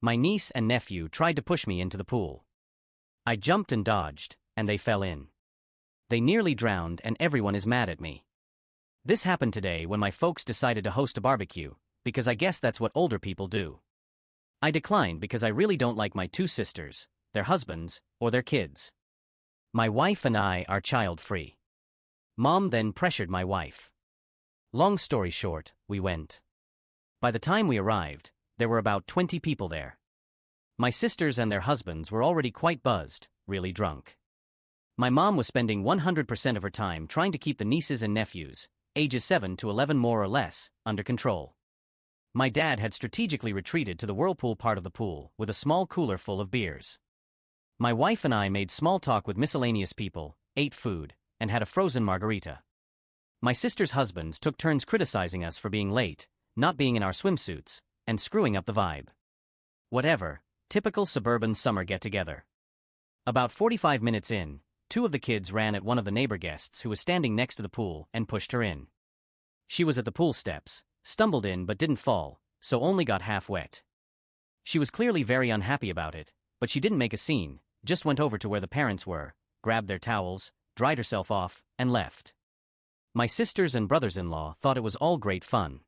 My niece and nephew tried to push me into the pool. I jumped and dodged, and they fell in. They nearly drowned and everyone is mad at me. This happened today when my folks decided to host a barbecue, because I guess that's what older people do. I declined because I really don't like my two sisters, their husbands, or their kids. My wife and I are child-free. Mom then pressured my wife. Long story short, we went. By the time we arrived, there were about 20 people there. My sisters and their husbands were already quite buzzed, really drunk. My mom was spending 100% of her time trying to keep the nieces and nephews, ages 7 to 11 more or less, under control. My dad had strategically retreated to the whirlpool part of the pool with a small cooler full of beers. My wife and I made small talk with miscellaneous people, ate food, and had a frozen margarita. My sister's husbands took turns criticizing us for being late, not being in our swimsuits, and screwing up the vibe. Whatever, typical suburban summer get-together. About 45 minutes in, two of the kids ran at one of the neighbor guests who was standing next to the pool and pushed her in. She was at the pool steps, stumbled in but didn't fall, so only got half wet. She was clearly very unhappy about it, but she didn't make a scene, just went over to where the parents were, grabbed their towels, dried herself off, and left. My sisters and brothers-in-law thought it was all great fun.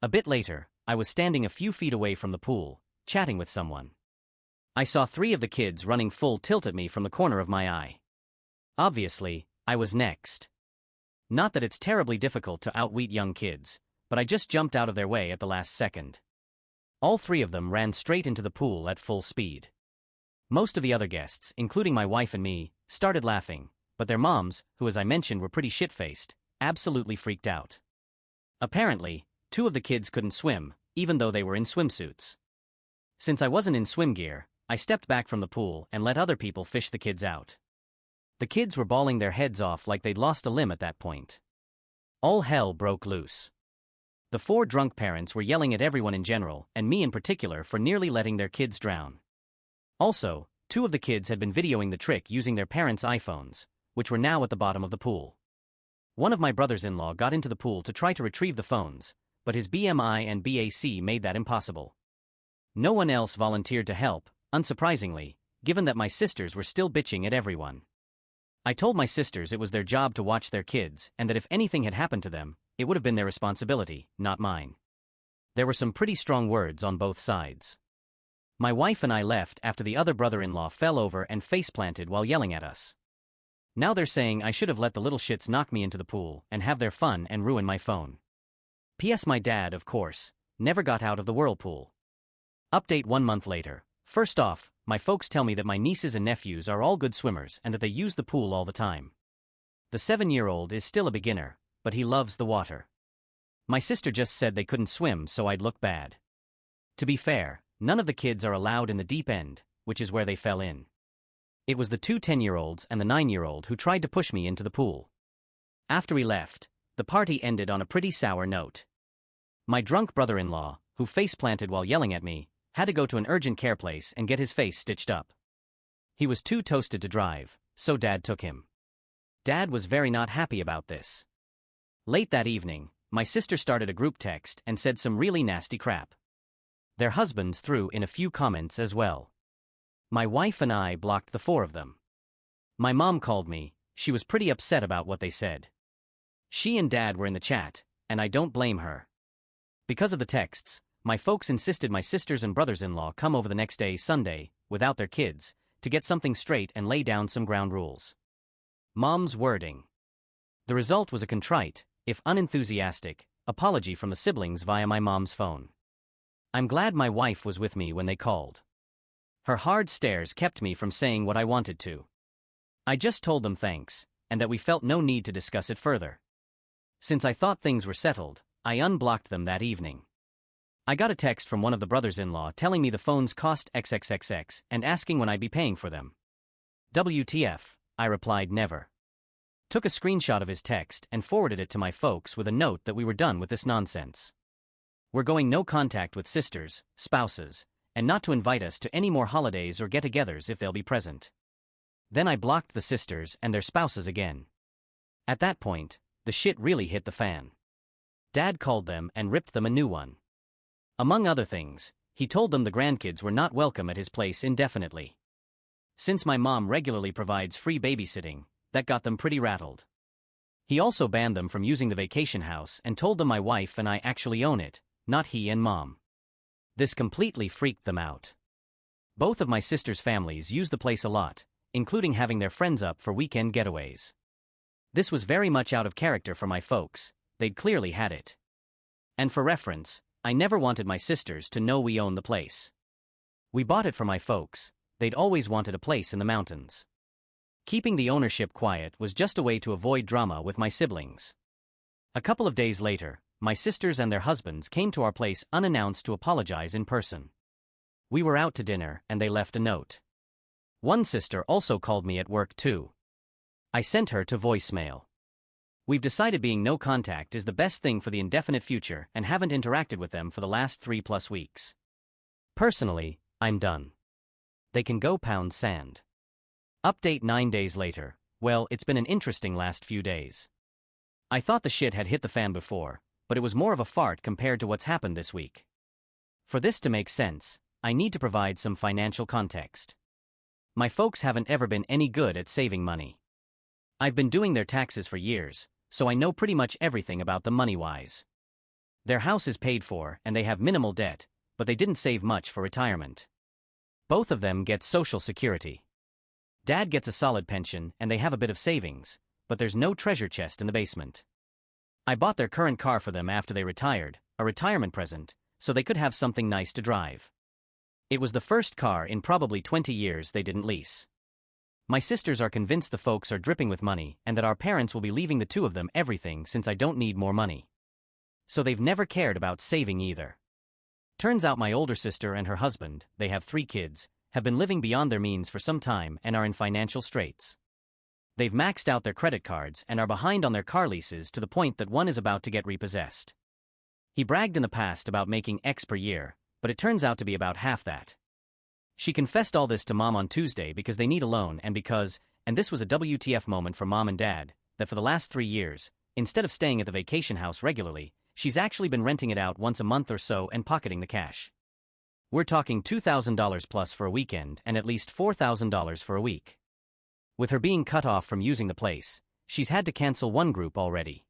A bit later, I was standing a few feet away from the pool, chatting with someone. I saw 3 of the kids running full tilt at me from the corner of my eye. Obviously, I was next. Not that it's terribly difficult to outwit young kids, but I just jumped out of their way at the last second. All 3 of them ran straight into the pool at full speed. Most of the other guests, including my wife and me, started laughing, but their moms, who as I mentioned were pretty shit-faced, absolutely freaked out. Apparently, 2 of the kids couldn't swim, even though they were in swimsuits. Since I wasn't in swim gear, I stepped back from the pool and let other people fish the kids out. The kids were bawling their heads off like they'd lost a limb at that point. All hell broke loose. The 4 drunk parents were yelling at everyone in general, and me in particular, for nearly letting their kids drown. Also, 2 of the kids had been videoing the trick using their parents' iPhones, which were now at the bottom of the pool. One of my brothers-in-law got into the pool to try to retrieve the phones, but his BMI and BAC made that impossible. No one else volunteered to help, unsurprisingly, given that my sisters were still bitching at everyone. I told my sisters it was their job to watch their kids and that if anything had happened to them, it would have been their responsibility, not mine. There were some pretty strong words on both sides. My wife and I left after the other brother-in-law fell over and face-planted while yelling at us. Now they're saying I should have let the little shits knock me into the pool and have their fun and ruin my phone. P.S. My dad, of course, never got out of the whirlpool. Update 1 month later. First off, my folks tell me that my nieces and nephews are all good swimmers and that they use the pool all the time. The 7-year-old is still a beginner, but he loves the water. My sister just said they couldn't swim so I'd look bad. To be fair, none of the kids are allowed in the deep end, which is where they fell in. It was the 2 10-year-olds and the 9-year-old who tried to push me into the pool. After we left, the party ended on a pretty sour note. My drunk brother-in-law, who face-planted while yelling at me, had to go to an urgent care place and get his face stitched up. He was too toasted to drive, so Dad took him. Dad was very not happy about this. Late that evening, my sister started a group text and said some really nasty crap. Their husbands threw in a few comments as well. My wife and I blocked the 4 of them. My mom called me. She was pretty upset about what they said. She and Dad were in the chat, and I don't blame her. Because of the texts, my folks insisted my sisters and brothers-in-law come over the next day, Sunday, without their kids, to get something straight and lay down some ground rules. Mom's wording. The result was a contrite, if unenthusiastic, apology from the siblings via my mom's phone. I'm glad my wife was with me when they called. Her hard stares kept me from saying what I wanted to. I just told them thanks, and that we felt no need to discuss it further. Since I thought things were settled, I unblocked them that evening. I got a text from one of the brothers-in-law telling me the phones cost XXXX and asking when I'd be paying for them. WTF, I replied never. Took a screenshot of his text and forwarded it to my folks with a note that we were done with this nonsense. We're going no contact with sisters, spouses, and not to invite us to any more holidays or get-togethers if they'll be present. Then I blocked the sisters and their spouses again. At that point, the shit really hit the fan. Dad called them and ripped them a new one. Among other things, he told them the grandkids were not welcome at his place indefinitely. Since my mom regularly provides free babysitting, that got them pretty rattled. He also banned them from using the vacation house and told them my wife and I actually own it, not he and mom. This completely freaked them out. Both of my sister's families use the place a lot, including having their friends up for weekend getaways. This was very much out of character for my folks, they'd clearly had it. And for reference, I never wanted my sisters to know we own the place. We bought it for my folks, they'd always wanted a place in the mountains. Keeping the ownership quiet was just a way to avoid drama with my siblings. A couple of days later, my sisters and their husbands came to our place unannounced to apologize in person. We were out to dinner and they left a note. One sister also called me at work too. I sent her to voicemail. We've decided being no contact is the best thing for the indefinite future and haven't interacted with them for the last 3+ weeks. Personally, I'm done. They can go pound sand. Update 9 days later. Well, it's been an interesting last few days. I thought the shit had hit the fan before, but it was more of a fart compared to what's happened this week. For this to make sense, I need to provide some financial context. My folks haven't ever been any good at saving money. I've been doing their taxes for years, so I know pretty much everything about them money-wise. Their house is paid for and they have minimal debt, but they didn't save much for retirement. Both of them get Social Security. Dad gets a solid pension and they have a bit of savings, but there's no treasure chest in the basement. I bought their current car for them after they retired, a retirement present, so they could have something nice to drive. It was the first car in probably 20 years they didn't lease. My sisters are convinced the folks are dripping with money and that our parents will be leaving the two of them everything since I don't need more money. So they've never cared about saving either. Turns out my older sister and her husband, they have 3 kids, have been living beyond their means for some time and are in financial straits. They've maxed out their credit cards and are behind on their car leases to the point that one is about to get repossessed. He bragged in the past about making X per year, but it turns out to be about half that. She confessed all this to Mom on Tuesday because they need a loan and because, and this was a WTF moment for Mom and Dad, that for the last 3 years, instead of staying at the vacation house regularly, she's actually been renting it out once a month or so and pocketing the cash. We're talking $2,000 plus for a weekend and at least $4,000 for a week. With her being cut off from using the place, she's had to cancel one group already.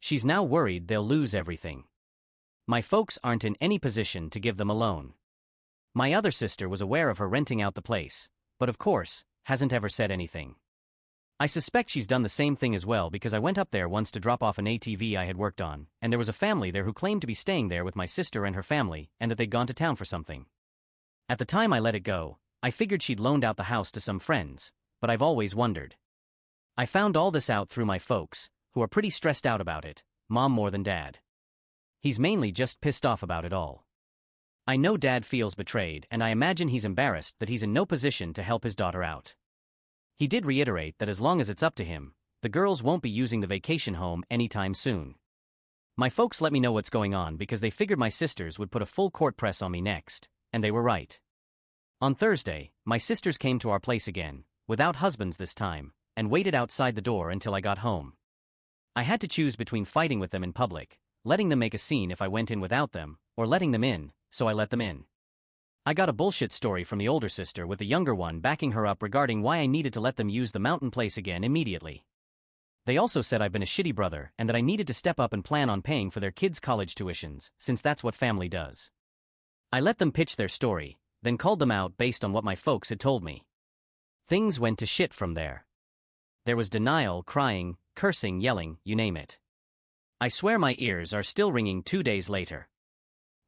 She's now worried they'll lose everything. My folks aren't in any position to give them a loan. My other sister was aware of her renting out the place, but of course, hasn't ever said anything. I suspect she's done the same thing as well because I went up there once to drop off an ATV I had worked on, and there was a family there who claimed to be staying there with my sister and her family and that they'd gone to town for something. At the time I let it go, I figured she'd loaned out the house to some friends, but I've always wondered. I found all this out through my folks, who are pretty stressed out about it, Mom more than Dad. He's mainly just pissed off about it all. I know Dad feels betrayed and I imagine he's embarrassed that he's in no position to help his daughter out. He did reiterate that as long as it's up to him, the girls won't be using the vacation home anytime soon. My folks let me know what's going on because they figured my sisters would put a full court press on me next, and they were right. On Thursday, my sisters came to our place again, without husbands this time, and waited outside the door until I got home. I had to choose between fighting with them in public, letting them make a scene if I went in without them, or letting them in, so I let them in. I got a bullshit story from the older sister with the younger one backing her up regarding why I needed to let them use the mountain place again immediately. They also said I've been a shitty brother and that I needed to step up and plan on paying for their kids' college tuitions, since that's what family does. I let them pitch their story, then called them out based on what my folks had told me. Things went to shit from there. There was denial, crying, cursing, yelling, you name it. I swear my ears are still ringing 2 days later.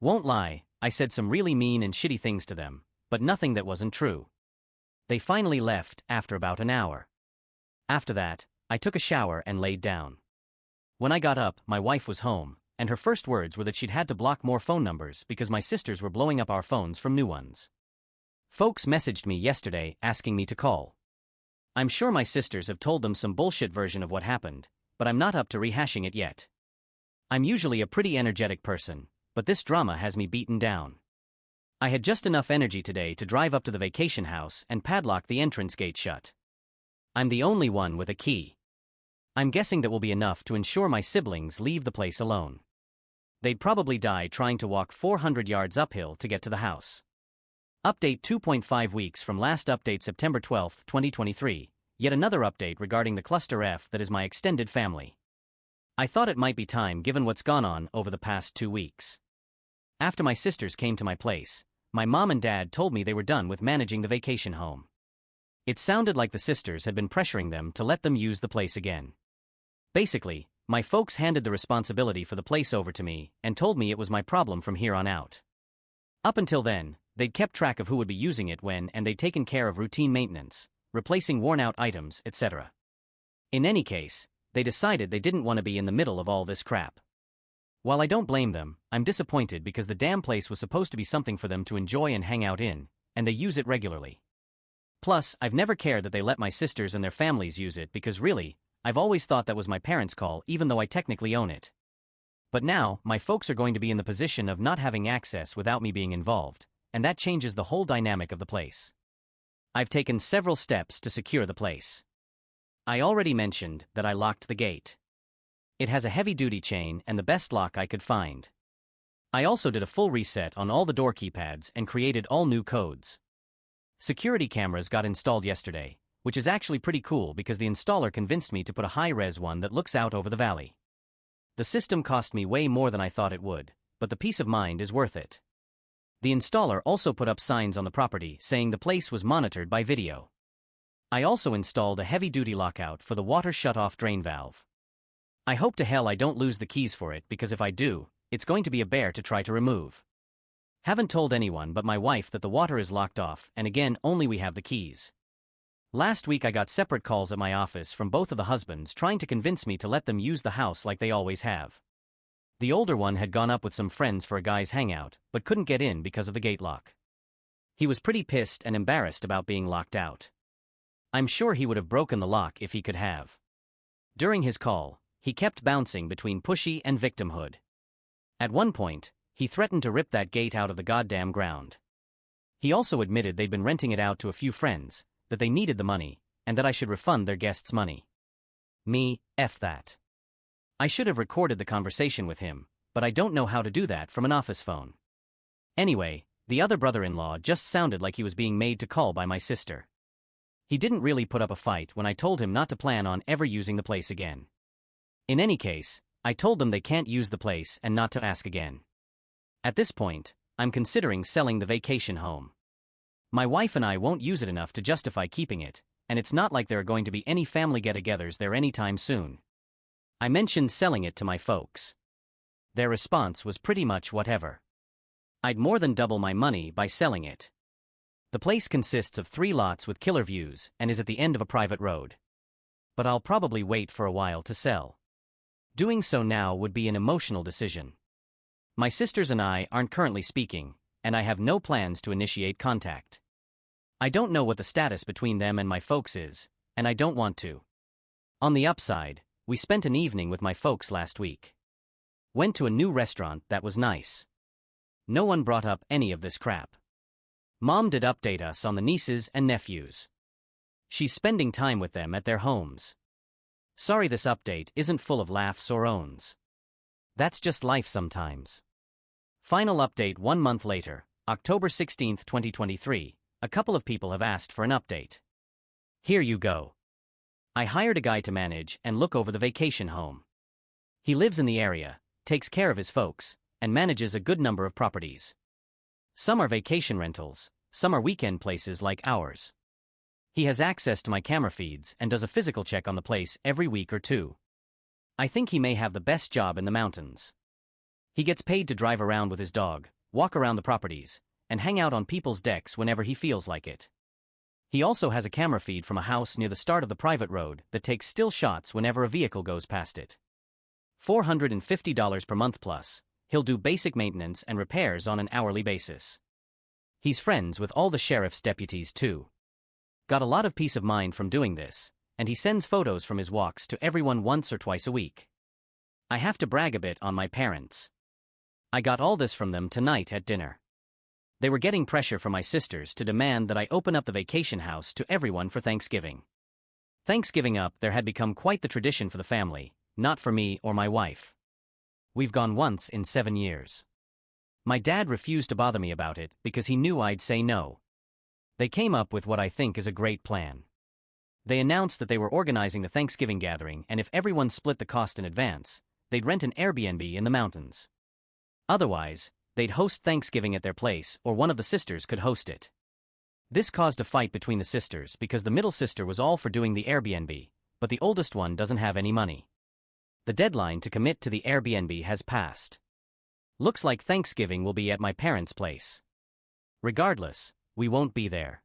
Won't lie, I said some really mean and shitty things to them, but nothing that wasn't true. They finally left after about an hour. After that, I took a shower and laid down. When I got up, my wife was home, and her first words were that she'd had to block more phone numbers because my sisters were blowing up our phones from new ones. Folks messaged me yesterday asking me to call. I'm sure my sisters have told them some bullshit version of what happened, but I'm not up to rehashing it yet. I'm usually a pretty energetic person, but this drama has me beaten down. I had just enough energy today to drive up to the vacation house and padlock the entrance gate shut. I'm the only one with a key. I'm guessing that will be enough to ensure my siblings leave the place alone. They'd probably die trying to walk 400 yards uphill to get to the house. Update 2.5 weeks from last update September 12, 2023. Yet another update regarding the cluster F that is my extended family. I thought it might be time given what's gone on over the past 2 weeks. After my sisters came to my place, my mom and dad told me they were done with managing the vacation home. It sounded like the sisters had been pressuring them to let them use the place again. Basically, my folks handed the responsibility for the place over to me and told me it was my problem from here on out. Up until then, they'd kept track of who would be using it when and they'd taken care of routine maintenance, replacing worn-out items, etc. In any case, they decided they didn't want to be in the middle of all this crap. While I don't blame them, I'm disappointed because the damn place was supposed to be something for them to enjoy and hang out in, and they use it regularly. Plus, I've never cared that they let my sisters and their families use it because really, I've always thought that was my parents' call even though I technically own it. But now, my folks are going to be in the position of not having access without me being involved, and that changes the whole dynamic of the place. I've taken several steps to secure the place. I already mentioned that I locked the gate. It has a heavy-duty chain and the best lock I could find. I also did a full reset on all the door keypads and created all new codes. Security cameras got installed yesterday, which is actually pretty cool because the installer convinced me to put a high-res one that looks out over the valley. The system cost me way more than I thought it would, but the peace of mind is worth it. The installer also put up signs on the property saying the place was monitored by video. I also installed a heavy-duty lockout for the water shut-off drain valve. I hope to hell I don't lose the keys for it because if I do, it's going to be a bear to try to remove. Haven't told anyone but my wife that the water is locked off and again only we have the keys. Last week I got separate calls at my office from both of the husbands trying to convince me to let them use the house like they always have. The older one had gone up with some friends for a guy's hangout, but couldn't get in because of the gate lock. He was pretty pissed and embarrassed about being locked out. I'm sure he would have broken the lock if he could have. During his call, he kept bouncing between pushy and victimhood. At one point, he threatened to rip that gate out of the goddamn ground. He also admitted they'd been renting it out to a few friends, that they needed the money, and that I should refund their guests' money. Me, F that. I should have recorded the conversation with him, but I don't know how to do that from an office phone. Anyway, the other brother-in-law just sounded like he was being made to call by my sister. He didn't really put up a fight when I told him not to plan on ever using the place again. In any case, I told them they can't use the place and not to ask again. At this point, I'm considering selling the vacation home. My wife and I won't use it enough to justify keeping it, and it's not like there are going to be any family get-togethers there anytime soon. I mentioned selling it to my folks. Their response was pretty much whatever. I'd more than double my money by selling it. The place consists of 3 lots with killer views and is at the end of a private road. But I'll probably wait for a while to sell. Doing so now would be an emotional decision. My sisters and I aren't currently speaking, and I have no plans to initiate contact. I don't know what the status between them and my folks is, and I don't want to. On the upside, we spent an evening with my folks last week. Went to a new restaurant that was nice. No one brought up any of this crap. Mom did update us on the nieces and nephews. She's spending time with them at their homes. Sorry this update isn't full of laughs or owns. That's just life sometimes. Final update 1 month later, October 16, 2023, a couple of people have asked for an update. Here you go. I hired a guy to manage and look over the vacation home. He lives in the area, takes care of his folks, and manages a good number of properties. Some are vacation rentals, some are weekend places like ours. He has access to my camera feeds and does a physical check on the place every week or 2. I think he may have the best job in the mountains. He gets paid to drive around with his dog, walk around the properties, and hang out on people's decks whenever he feels like it. He also has a camera feed from a house near the start of the private road that takes still shots whenever a vehicle goes past it. $450 per month plus, he'll do basic maintenance and repairs on an hourly basis. He's friends with all the sheriff's deputies too. Got a lot of peace of mind from doing this, and he sends photos from his walks to everyone once or twice a week. I have to brag a bit on my parents. I got all this from them tonight at dinner. They were getting pressure from my sisters to demand that I open up the vacation house to everyone for Thanksgiving. Thanksgiving up there had become quite the tradition for the family, not for me or my wife. We've gone once in 7 years. My dad refused to bother me about it because he knew I'd say no. They came up with what I think is a great plan. They announced that they were organizing the Thanksgiving gathering, and if everyone split the cost in advance, they'd rent an Airbnb in the mountains. Otherwise, they'd host Thanksgiving at their place, or one of the sisters could host it. This caused a fight between the sisters because the middle sister was all for doing the Airbnb, but the oldest one doesn't have any money. The deadline to commit to the Airbnb has passed. Looks like Thanksgiving will be at my parents' place. Regardless, we won't be there.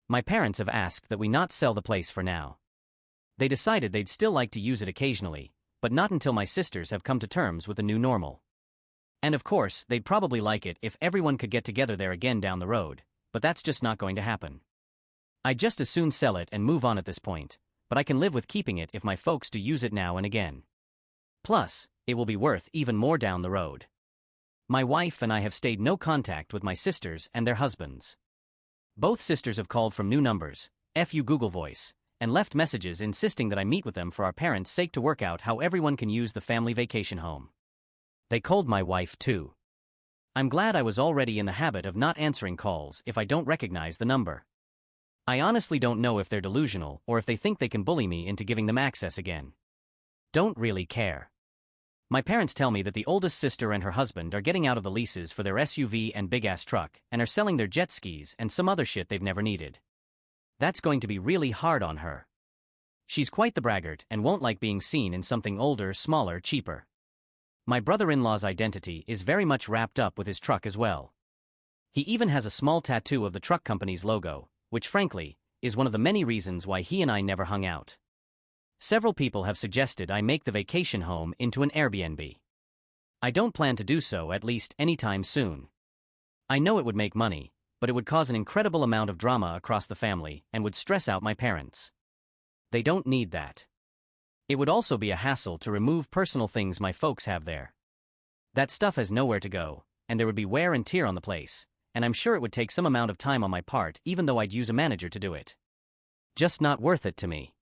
My parents have asked that we not sell the place for now. They decided they'd still like to use it occasionally, but not until my sisters have come to terms with the new normal. And of course, they'd probably like it if everyone could get together there again down the road, but that's just not going to happen. I'd just as soon sell it and move on at this point, but I can live with keeping it if my folks do use it now and again. Plus, it will be worth even more down the road. My wife and I have stayed no contact with my sisters and their husbands. Both sisters have called from new numbers, nephew Google Voice, and left messages insisting that I meet with them for our parents' sake to work out how everyone can use the family vacation home. They called my wife too. I'm glad I was already in the habit of not answering calls if I don't recognize the number. I honestly don't know if they're delusional or if they think they can bully me into giving them access again. Don't really care. My parents tell me that the oldest sister and her husband are getting out of the leases for their SUV and big-ass truck and are selling their jet skis and some other shit they've never needed. That's going to be really hard on her. She's quite the braggart and won't like being seen in something older, smaller, cheaper. My brother-in-law's identity is very much wrapped up with his truck as well. He even has a small tattoo of the truck company's logo, which frankly, is one of the many reasons why he and I never hung out. Several people have suggested I make the vacation home into an Airbnb. I don't plan to do so at least anytime soon. I know it would make money, but it would cause an incredible amount of drama across the family and would stress out my parents. They don't need that. It would also be a hassle to remove personal things my folks have there. That stuff has nowhere to go, and there would be wear and tear on the place, and I'm sure it would take some amount of time on my part even though I'd use a manager to do it. Just not worth it to me.